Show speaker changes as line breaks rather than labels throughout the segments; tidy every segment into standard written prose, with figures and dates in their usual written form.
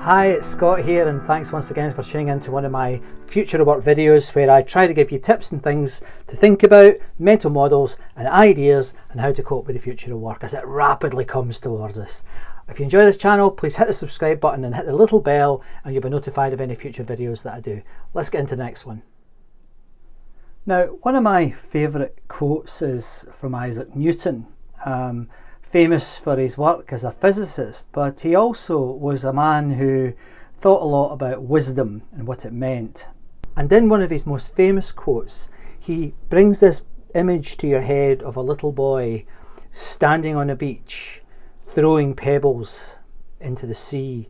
Hi, it's Scott here, and thanks once again for tuning in to one of my future of work videos where I try to give you tips and things to think about, mental models and ideas and how to cope with the future of work as it rapidly comes towards us. If you enjoy this channel, please hit the subscribe button and hit the little bell and you'll be notified of any future videos that I do. Let's get into the next one. Now, one of my favourite quotes is from Isaac Newton. Famous for his work as a physicist, but he also was a man who thought a lot about wisdom and what it meant. And in one of his most famous quotes, he brings this image to your head of a little boy standing on a beach, throwing pebbles into the sea.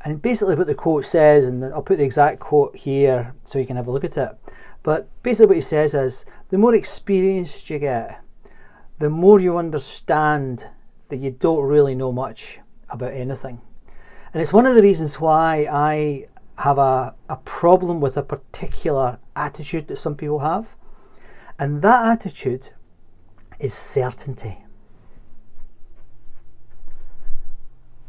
And basically what the quote says, and I'll put the exact quote here so you can have a look at it, but basically what he says is, the more experienced you get, the more you understand that you don't really know much about anything. And it's one of the reasons why I have a problem with a particular attitude that some people have. And that attitude is certainty.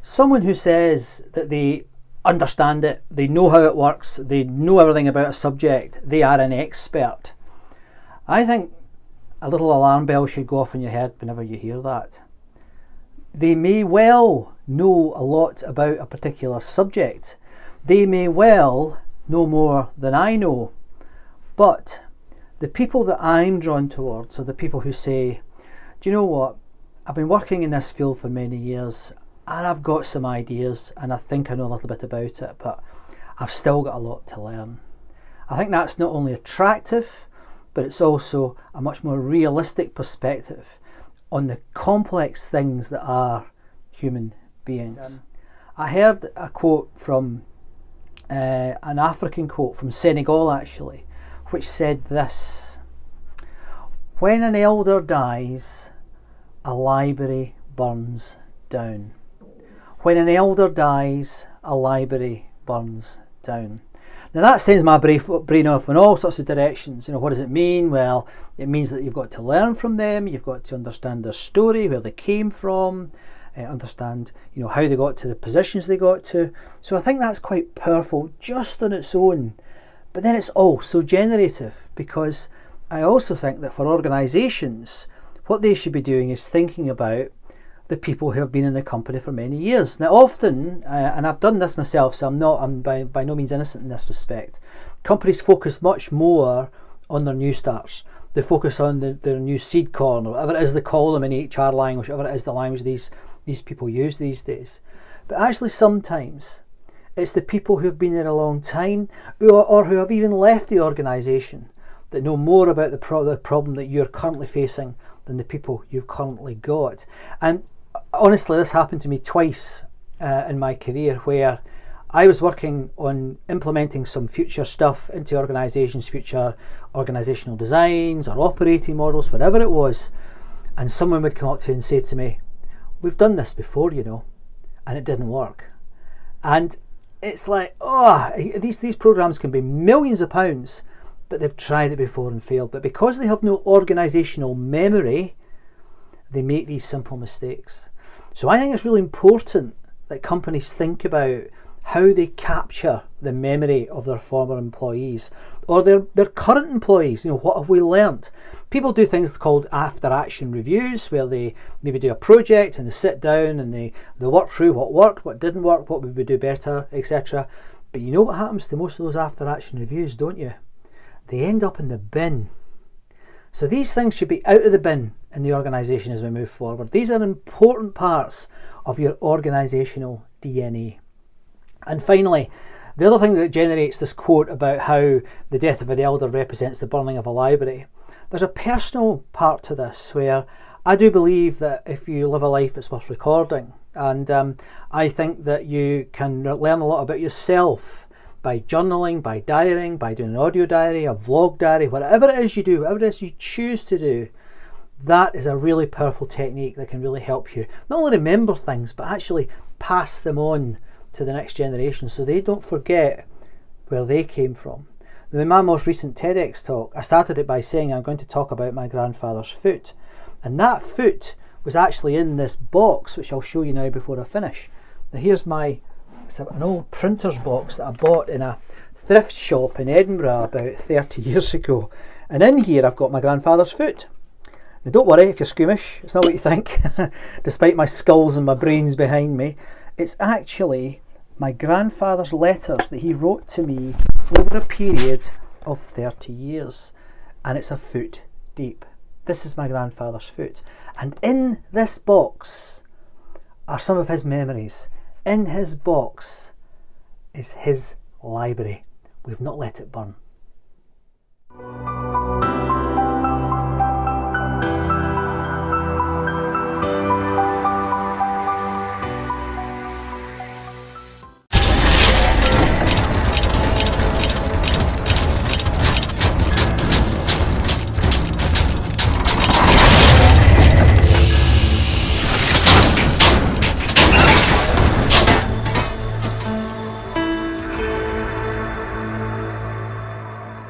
Someone who says that they understand it, they know how it works, they know everything about a subject, they are an expert. I think a little alarm bell should go off in your head whenever you hear that. They may well know a lot about a particular subject. They may well know more than I know. But the people that I'm drawn towards are the people who say, do you know what? I've been working in this field for many years and I've got some ideas and I think I know a little bit about it, but I've still got a lot to learn. I think that's not only attractive, but it's also a much more realistic perspective on the complex things that are human beings. I heard a quote from, an African quote from Senegal actually, which said this: when an elder dies, a library burns down. When an elder dies, a library burns down. Now that sends my brain off in all sorts of directions. You know, what does it mean? Well, it means that you've got to learn from them, you've got to understand their story, where they came from, understand, you know, how they got to the positions they got to. So I think that's quite powerful just on its own. But then it's also generative, because I also think that for organisations, what they should be doing is thinking about the people who have been in the company for many years. Now often, and I've done this myself, so I'm by no means innocent in this respect, companies focus much more on their new starts. They focus on their new seed corn, or whatever it is they call them in HR language, whatever it is the language these people use these days. But actually sometimes it's the people who've been there a long time, or who have even left the organisation, that know more about the problem that you're currently facing than the people you've currently got. And honestly, this happened to me twice in my career, where I was working on implementing some future stuff into organisations, future organisational designs or operating models, whatever it was, and someone would come up to you and say to me, we've done this before, you know, and it didn't work. And it's like, oh, these programs can be millions of pounds, but they've tried it before and failed. But because they have no organisational memory, they make these simple mistakes. So I think it's really important that companies think about how they capture the memory of their former employees or their current employees. You know, what have we learnt? People do things called after action reviews, where they maybe do a project and they sit down and they work through what worked, what didn't work, what would we do better, etc. But you know what happens to most of those after action reviews, don't you? They end up in the bin. So these things should be out of the bin in the organisation as we move forward. These are important parts of your organisational DNA. And finally, the other thing that generates this quote about how the death of an elder represents the burning of a library, there's a personal part to this where I do believe that if you live a life, it's worth recording. And I think that you can learn a lot about yourself by journaling, by diarying, by doing an audio diary, a vlog diary, whatever it is you do, whatever it is you choose to do. That is a really powerful technique that can really help you not only remember things, but actually pass them on to the next generation so they don't forget where they came from. In my most recent TEDx talk, I started it by saying I'm going to talk about my grandfather's foot. And that foot was actually in this box, which I'll show you now before I finish. Now here's my It's an old printer's box that I bought in a thrift shop in Edinburgh about 30 years ago. And in here I've got my grandfather's foot. Now don't worry if you're squeamish, it's not what you think, despite my skulls and my brains behind me. It's actually my grandfather's letters that he wrote to me over a period of 30 years. And it's a foot deep. This is my grandfather's foot. And in this box are some of his memories. In his box is his library. We've not let it burn.